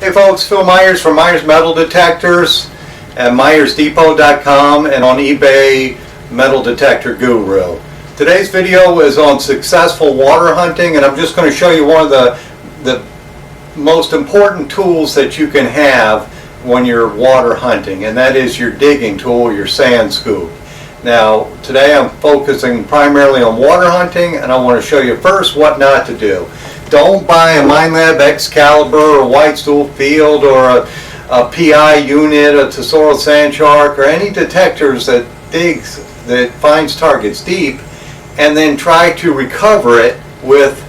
Hey folks, Phil Myers from Myers Metal Detectors at MyersDepot.com and on eBay, Metal Detector Guru. Today's video is on successful water hunting, and I'm just going to show you one of the most important tools that you can have when you're water hunting, and that is your digging tool, your sand scoop. Now, today I'm focusing primarily on water hunting, and I want to show you first what not to do. Don't buy a Minelab Excalibur or White Stool Field or a PI unit, a Tesoro Sand Shark, or any detectors that finds targets deep, and then try to recover it with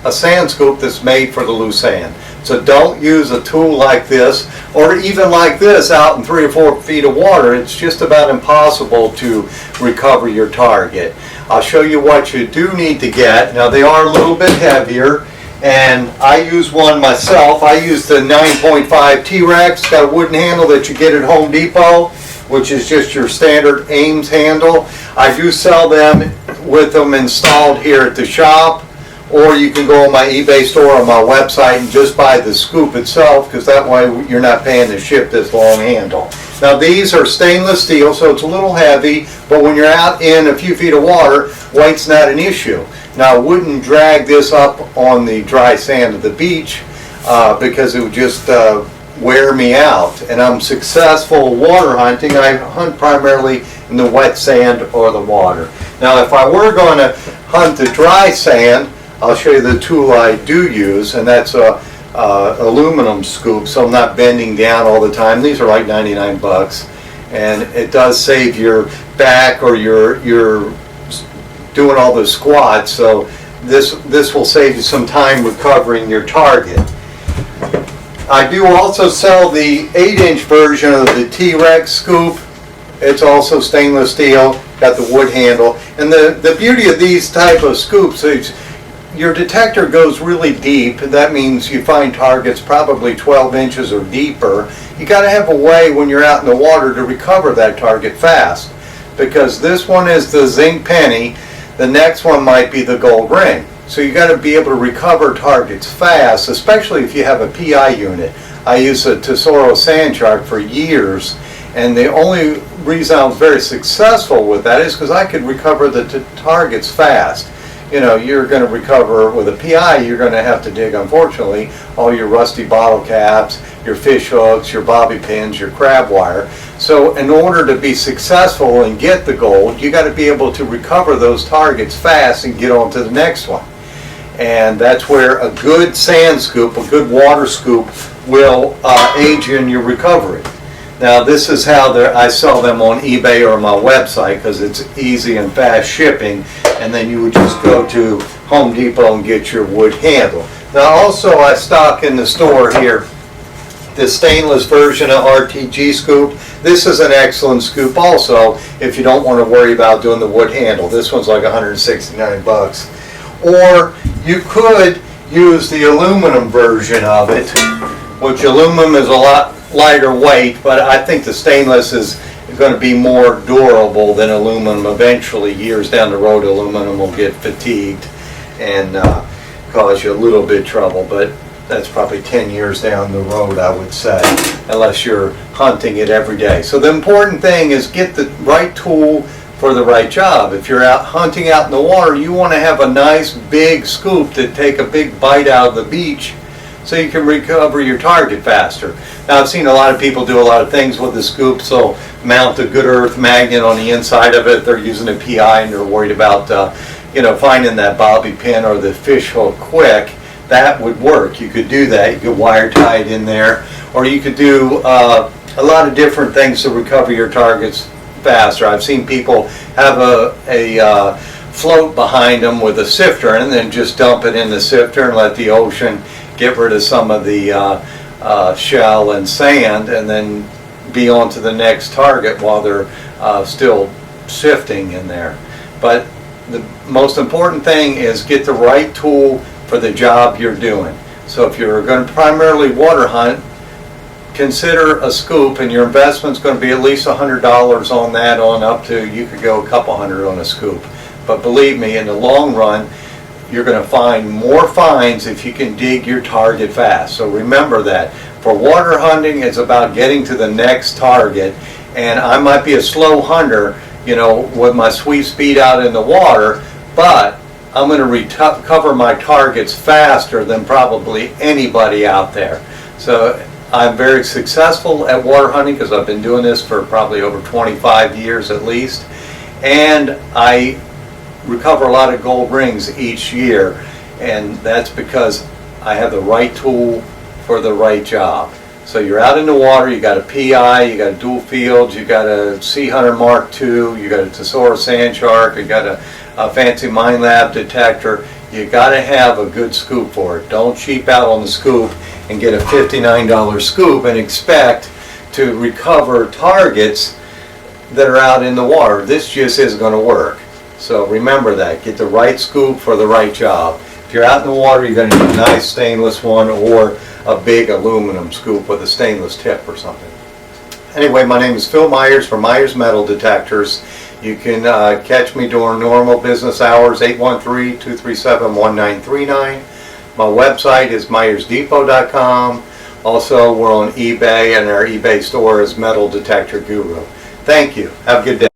a sand scoop that's made for the loose sand. So don't use a tool like this, or even like this out in 3 or 4 feet of water. It's just about impossible to recover your target. I'll show you what you do need to get. Now, they are a little bit heavier, and I use one myself. I use the 9.5 Trex, got a wooden handle that you get at Home Depot, which is just your standard Ames handle. I do sell them with them installed here at the shop, or you can go on my eBay store or my website and just buy the scoop itself, because that way you're not paying to ship this long handle. Now, these are stainless steel, so it's a little heavy, but when you're out in a few feet of water, weight's not an issue. Now, I wouldn't drag this up on the dry sand of the beach because it would just wear me out. And I'm successful water hunting. I hunt primarily in the wet sand or the water. Now, if I were going to hunt the dry sand, I'll show you the tool I do use, and that's a aluminum scoop, so I'm not bending down all the time. These are like 99 bucks, and it does save your back, or you're doing all the squats, so this will save you some time recovering your target. I do also sell the 8-inch version of the Trex scoop. It's also stainless steel, got the wood handle, and the beauty of these type of scoops is your detector goes really deep. That means you find targets probably 12 inches or deeper. You got to have a way when you're out in the water to recover that target fast, because this one is the zinc penny, the next one might be the gold ring. So you got to be able to recover targets fast, especially if you have a PI unit. I used a Tesoro Sand Shark for years, and the only reason I was very successful with that is because I could recover the targets fast. You know, you're going to recover with a PI, you're going to have to dig, unfortunately, all your rusty bottle caps, your fish hooks, your bobby pins, your crab wire. So in order to be successful and get the gold, you got to be able to recover those targets fast and get on to the next one. And that's where a good sand scoop, a good water scoop, will aid you in your recovery. Now, this is how I sell them on eBay or my website, because it's easy and fast shipping, and then you would just go to Home Depot and get your wood handle. Now, also I stock in the store here the stainless version of RTG scoop. This is an excellent scoop also if you don't want to worry about doing the wood handle. This one's like 169 bucks. Or you could use the aluminum version of it, which aluminum is a lot lighter weight, but I think the stainless is going to be more durable than aluminum. Eventually, years down the road, aluminum will get fatigued and cause you a little bit of trouble, but that's probably 10 years down the road, I would say, unless you're hunting it every day. So the important thing is get the right tool for the right job. If you're out hunting out in the water, you want to have a nice big scoop to take a big bite out of the beach so you can recover your target faster. Now, I've seen a lot of people do a lot of things with the scoops. So mount a good earth magnet on the inside of it. They're using a PI and they're worried about finding that bobby pin or the fish hook quick. That would work. You could do that. You could wire tie it in there, or you could do a lot of different things to recover your targets faster. I've seen people have a float behind them with a sifter and then just dump it in the sifter and let the ocean get rid of some of the shell and sand, and then be on to the next target while they're still sifting in there. But the most important thing is get the right tool for the job you're doing. So if you're going to primarily water hunt, consider a scoop, and your investment's going to be at least $100 on that, on up to, you could go a couple hundred on a scoop. But believe me, in the long run, you're going to find more finds if you can dig your target fast. So remember that. For water hunting, it's about getting to the next target, and I might be a slow hunter, you know, with my sweep speed out in the water, but I'm going to recover my targets faster than probably anybody out there. So I'm very successful at water hunting because I've been doing this for probably over 25 years at least, and I recover a lot of gold rings each year, and that's because I have the right tool for the right job. So you're out in the water, you got a PI, you got a dual field, you got a Sea Hunter Mark II, you got a Tesoro Sand Shark, you got a fancy Mind Lab detector. You got to have a good scoop for it. Don't cheap out on the scoop and get a $59 scoop and expect to recover targets that are out in the water. This just isn't going to work. So remember that. Get the right scoop for the right job. If you're out in the water, you're going to need a nice stainless one or a big aluminum scoop with a stainless tip or something. Anyway, my name is Phil Myers from Myers Metal Detectors. You can catch me during normal business hours, 813-237-1939. My website is myersdepot.com. Also, we're on eBay, and our eBay store is Metal Detector Guru. Thank you. Have a good day.